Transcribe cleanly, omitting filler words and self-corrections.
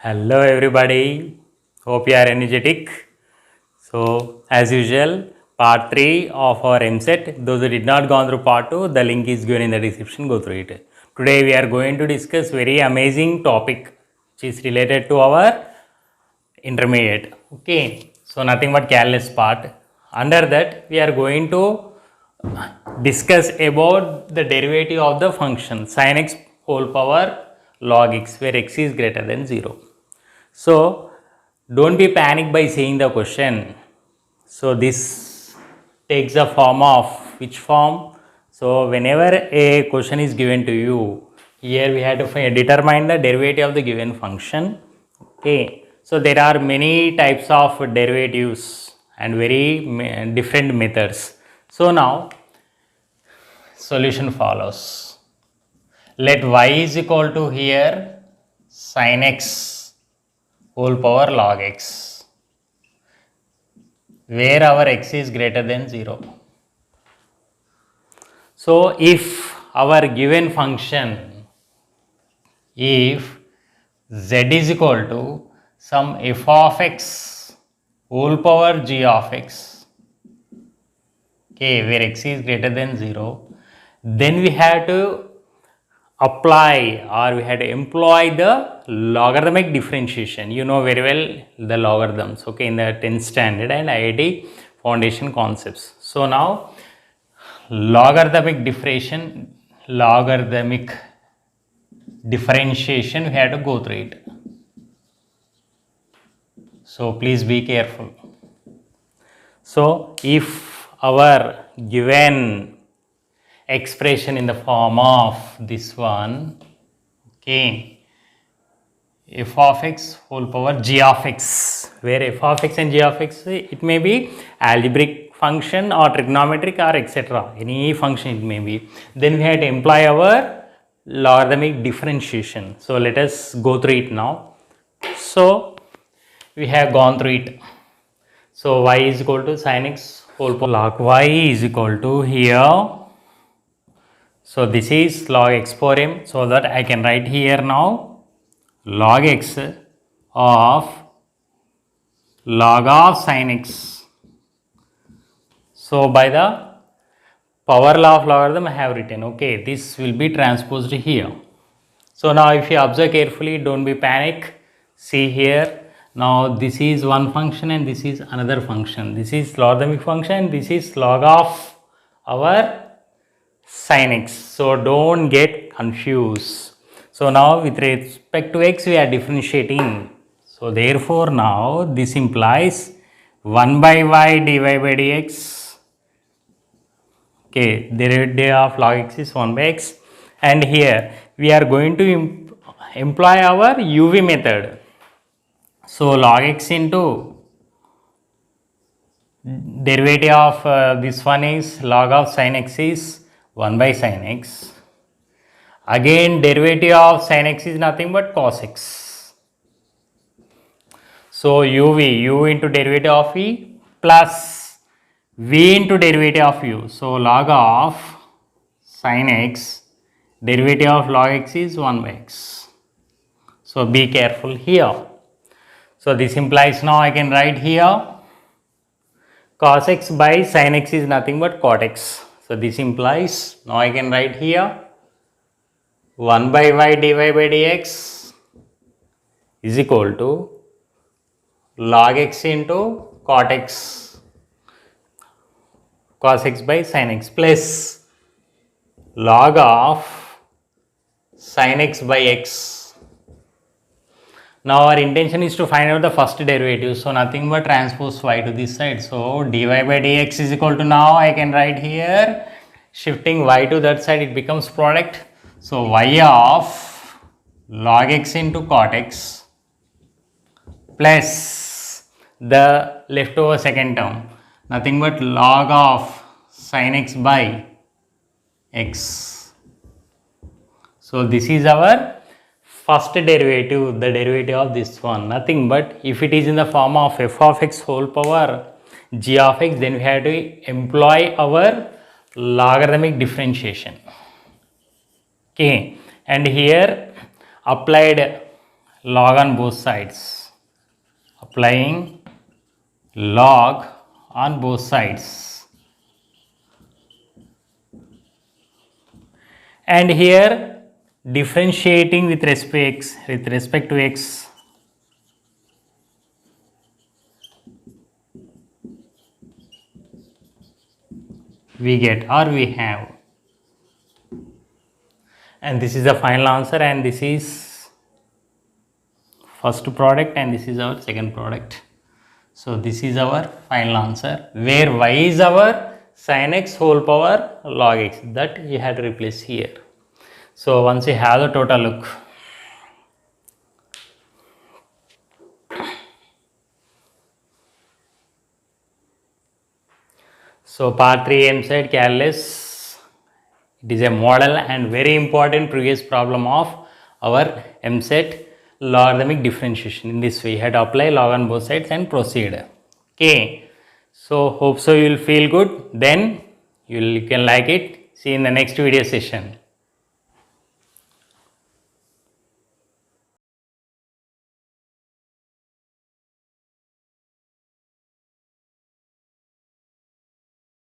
Hello everybody, hope you are energetic. So as usual, part 3 of our MSET. Those who did not go through part 2, the link is given in the description, go through it. Today we are going to discuss very amazing topic which is related to our intermediate. Okay, so nothing but careless part. Under that we are going to discuss about the derivative of the function sin x whole power log x where x is greater than 0. So don't be panicked by seeing the question. So this takes the form of which form? So whenever a question is given to you, here we have to determine the derivative of the given function. Okay. So there are many types of derivatives and very different methods. So now solution follows. Let y is equal to here sin x whole power log x, where our x is greater than 0. So if our given function, if z is equal to some f of x whole power g of x, okay, where x is greater than 0, then we have to apply or we had to employ the logarithmic differentiation. You know very well the logarithms, okay, in the 10th standard and IIT foundation concepts. So now logarithmic differentiation we have to go through it. So please be careful. So if our given expression in the form of this one, okay, f of x whole power g of x, where f of x and g of x, it may be algebraic function or trigonometric or etc. Any function it may be. Then we have to employ our logarithmic differentiation. So let us go through it now. So we have gone through it. So y is equal to sin x whole power log y is equal to here. So this is log x power m, so that I can write here now log x of log of sin x. So by the power law of logarithm I have written, okay, this will be transposed here. So now if you observe carefully, don't be panic. See here, now this is one function and this is another function. This is logarithmic function, this is log of our sin x. So don't get confused. So now with respect to x we are differentiating. So therefore now this implies 1 by y dy by dx. Okay, derivative of log x is 1 by x, and here we are going to employ our UV method. So log x into derivative of this one is log of sin x is 1 by sin x. Again derivative of sin x is nothing but cos x. So u into derivative of v plus v into derivative of u. So log of sin x, derivative of log x is 1 by x. So be careful here. So this implies now I can write here cos x by sin x is nothing but cot x. So this implies now I can write here 1 by y dy by dx is equal to log x into cot x cos x by sin x plus log of sin x by x. Now our intention is to find out the first derivative, so nothing but transpose y to this side. So dy by dx is equal to, now I can write here shifting y to that side, it becomes product. So y of log x into cot x plus the leftover second term, nothing but log of sin x by x. So this is our first derivative, the derivative of this one, nothing but if it is in the form of f of x whole power g of x, then we have to employ our logarithmic differentiation. Okay, and here applied log on both sides, applying log on both sides, and here differentiating with respect to x, we get or we have, and this is the final answer, and this is first product and this is our second product. So this is our final answer, where y is our sin x whole power log x, that you had to replace here. So once you have the total look, so part 3 MSET careless, it is a model and very important previous problem of our MSET logarithmic differentiation. In this way you had to apply log on both sides and proceed. Okay, so hope so you will feel good, then you can like it. See you in the next video session.